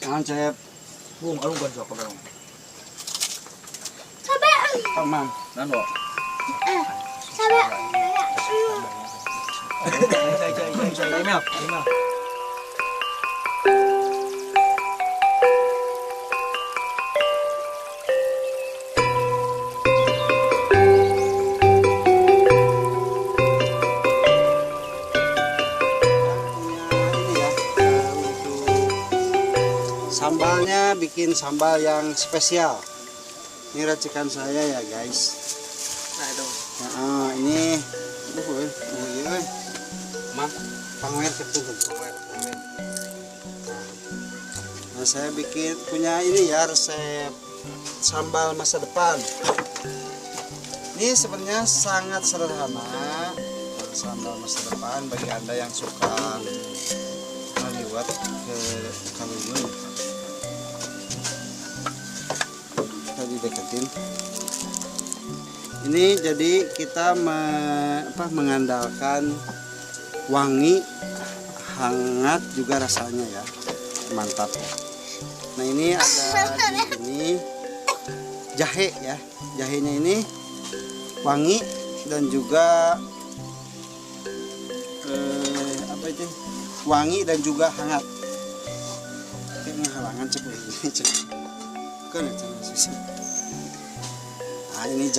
Jangan cep. Bung, alu gajah ka dong. Sabi. Tamam. Nano? Sabi. Email. Sambalnya bikin sambal yang spesial. Ini racikan saya ya guys. Nah, ini pangwer ketutup. Nah, saya bikin punya ini ya resep sambal masa depan. Ini sebenarnya sangat sederhana. Sambal masa depan bagi Anda yang suka meliwat ke Kalungun. Deketin ini jadi kita mengandalkan wangi, hangat juga rasanya ya, mantap. Nah ini ada ini jahe ya, jahenya ini wangi dan juga wangi dan juga hangat. Kayaknya halangan cek ini cek. Bukan ya susah. Nah ini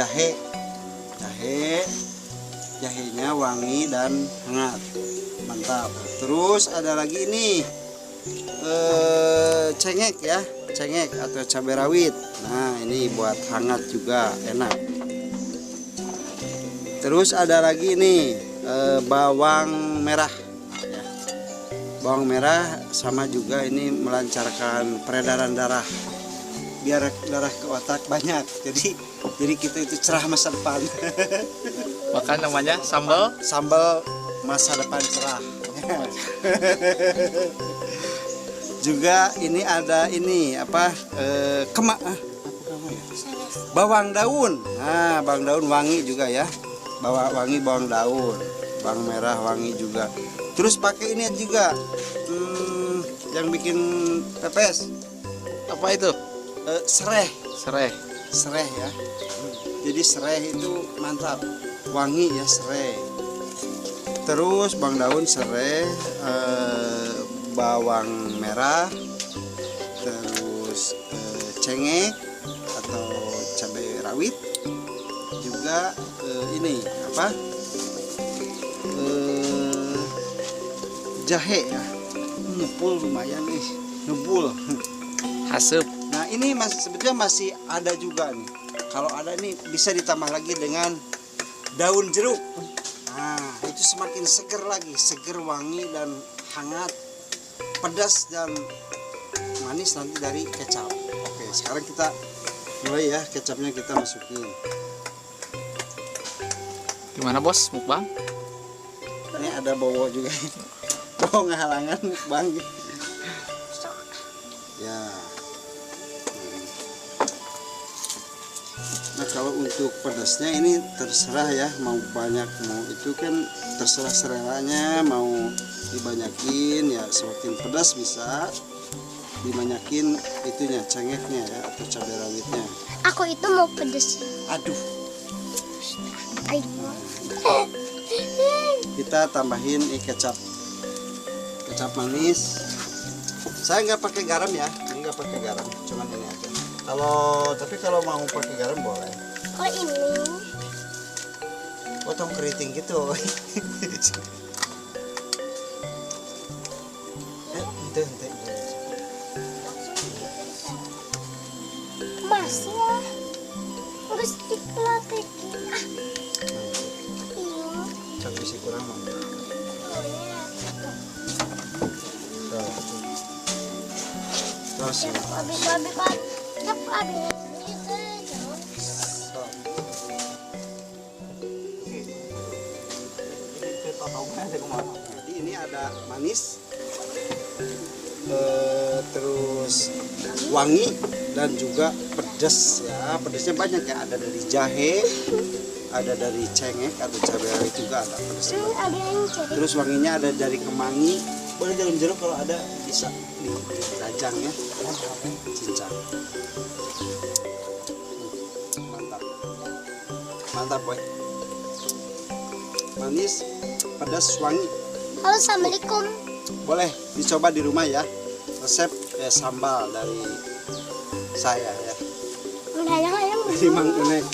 jahenya wangi dan hangat, mantap. Terus ada lagi ini cengek ya, cengek atau cabai rawit. Nah ini buat hangat juga enak. Terus ada lagi ini bawang merah ya. Bawang merah sama juga ini melancarkan peredaran darah, biar darah ke otak banyak, jadi kita itu cerah masa depan. Maka namanya sambal masa depan cerah. Juga ini ada ini bawang daun. Nah bawang daun wangi juga ya, bawang daun, bawang merah wangi juga. Terus pakai ini juga yang bikin pepes, apa itu? Sereh ya. Jadi sereh itu mantap, wangi ya sereh. Terus bawang daun, sereh, bawang merah, terus cengek atau cabai rawit, juga ini jahe ya. Ngebul lumayan nih, ngebul. Hasep. Nah ini sebetulnya masih ada juga nih. Kalau ada nih bisa ditambah lagi dengan daun jeruk. Nah itu semakin seger lagi, seger, wangi dan hangat, pedas dan manis nanti dari kecap. Oke sekarang kita mulai ya, kecapnya kita masukin. Gimana bos, mukbang? Ini ada bawa juga, bawa ngehalangan mukbang ya. Nah kalau untuk pedasnya ini terserah ya, mau banyak mau itu kan terserah seleranya, mau dibanyakin ya semakin pedas bisa dibanyakin itunya, cengeknya ya atau cabai rawitnya. Aku itu mau pedes. Aduh. Ayo. Kita tambahin kecap manis. Saya nggak pakai garam ya, ini nggak pakai garam, cuman ini aja. Tapi kalau mau pakai garam boleh. Kalau ini Potong keriting gitu. Ente. masih ya. Harus dipelatekin. Iya. Tapi sih kurang mau. Terus. Jadi ini ada manis, terus wangi dan juga pedas ya. Pedasnya banyak ya, ada dari jahe, ada dari cengek atau cabai rawit juga ada pedasnya. Terus wanginya ada dari kemangi, boleh daun jeruk kalau ada. bisa dirajang ya, cincang. Mantap, mantap boy. Manis, pedas, wangi. Halo, assalamualaikum. Boleh dicoba di rumah ya. Resep sambal dari saya ya. Ayang-ayang. Dari Mang Unek.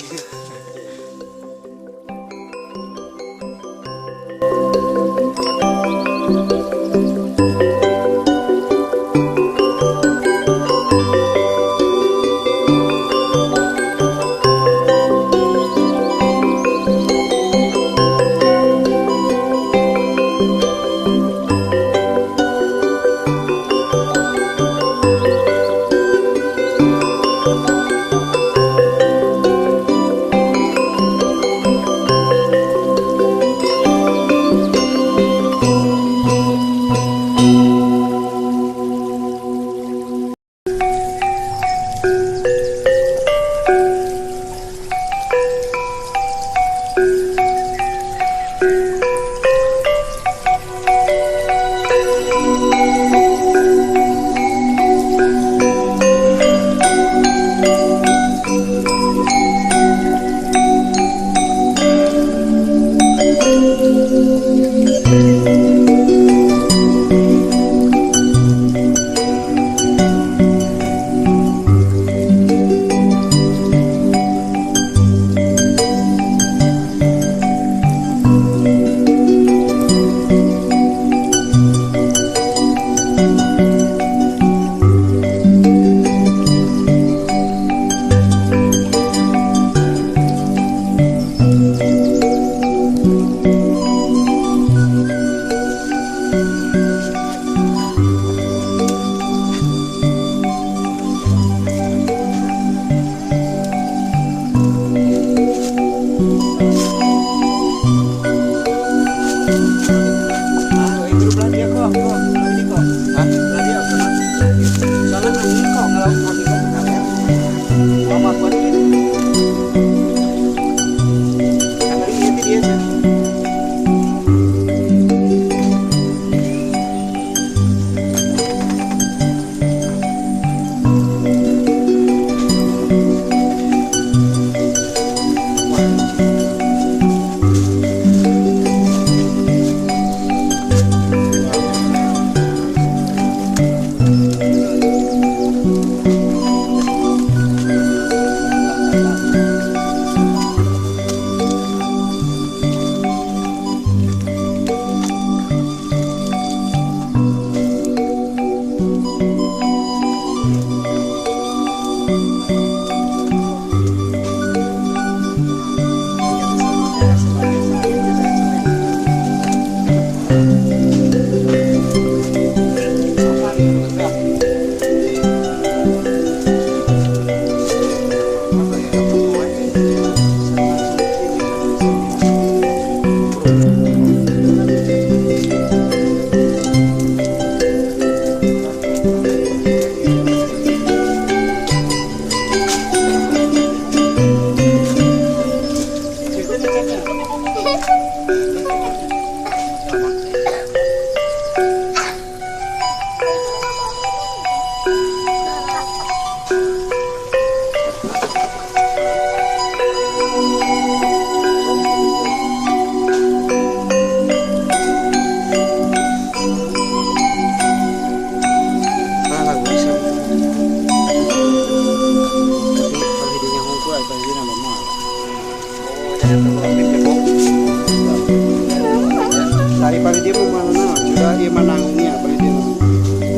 Daripada dia mau mana, sudah dia menanggungnya, apa dia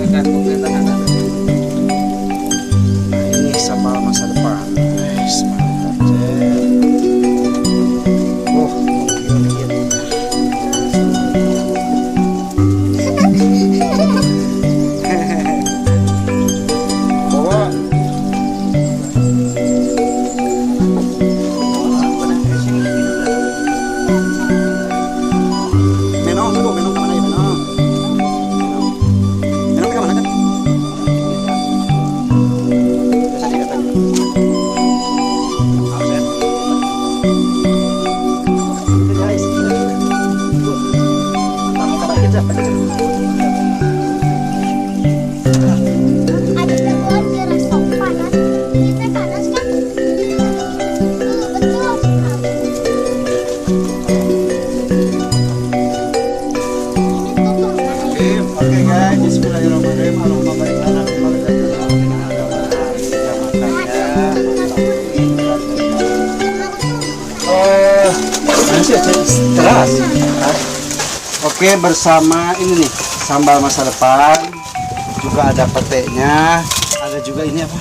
nah, ini sambal masa depan. Mantap, oh, bawa Menong kemana ya Menong? Menong kemana kan? Keras. Oke, bersama ini nih sambal masa depan, juga ada petenya, ada juga ini apa?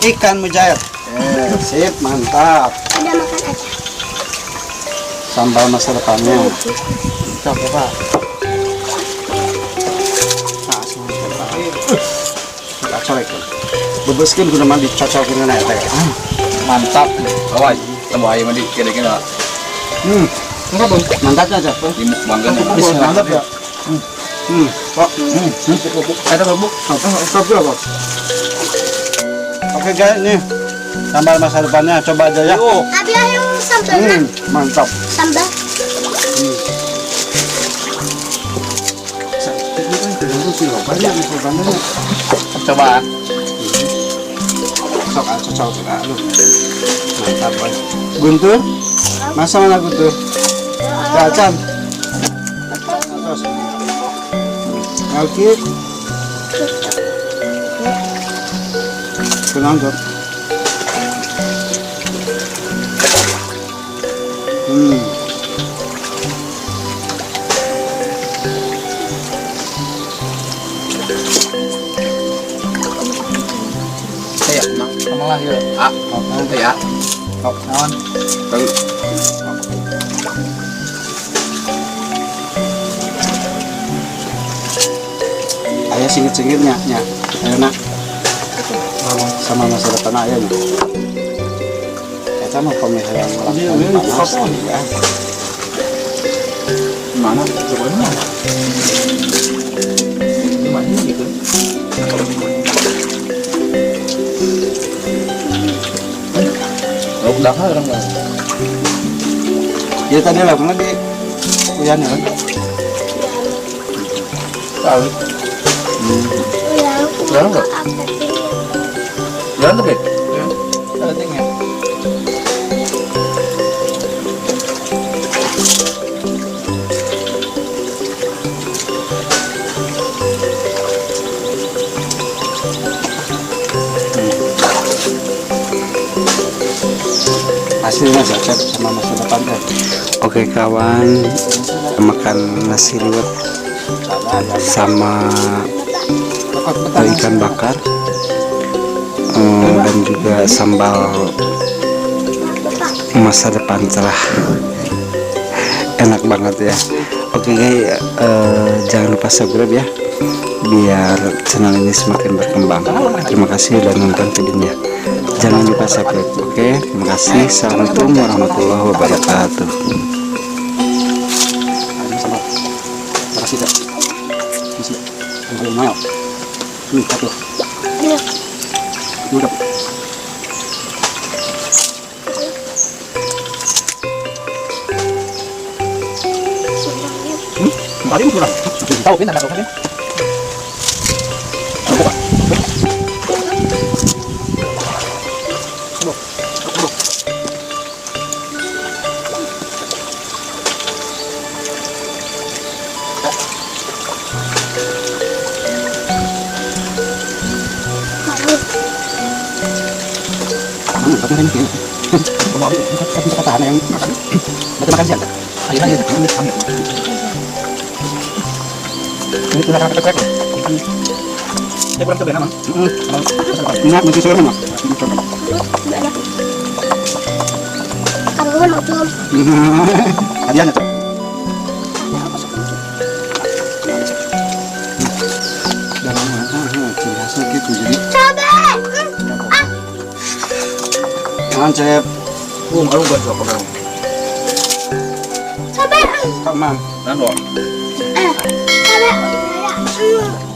Ikan mujair. Sip, mantap. Udah makan aja. Sambal masa depannya. Coba Pak. Nah, semua colek. Bebeskeun guna mandi cocokin na eta. Mantap. Awai, tambah ayam mandi kira-kira. Mantap aja. Di mukbangkan. Mantap ya. Kok. Ada bubuk. Stop dulu, Bos. Oke, guys, nih. Sambal masa depannya coba aja ya. Abi yang sambalnya. Mantap. Sambal. Coba. Cocok. Mantap, Boy. Guntur? Masa mana Guntur? Cacan. Atas. Alkit. Kenanggap. Saya nak sama lah ya. Ya. Kok naon? Ayah singit-singitnya, nya. Ayo nak. Sama masa depan ayah nih. Kita mau pemeliharaan panas. Mana? Coba mana? Di mana gitu? Oh, udah orang enggak? Ya tadi lah mana di Uyan kan? Tahu. Udah enggak? Jalan tuh, Dek. Ya. Ada tinggal. Hasilnya cocok sama masa depan kan. Oke kawan, makan nasi liwet sama ikan bakar dan juga sambal masa depan cerah. Enak banget ya. Oke guys, jangan lupa subscribe ya biar channel ini semakin berkembang. Terima kasih udah nonton videonya. Jangan lupa subscribe. Oke, terima kasih. Assalamualaikum warahmatullahi wabarakatuh. Tahu kan ada apa? Ini tuh nak kek. Dia kurang coba nama. Enak mesti sore mah. Karuan macam. Hadiahnya tuh. Gitu jadi. Coba. Mancep. Baru buat apa kamu? Coba. Kamang. Dan doang. Coba.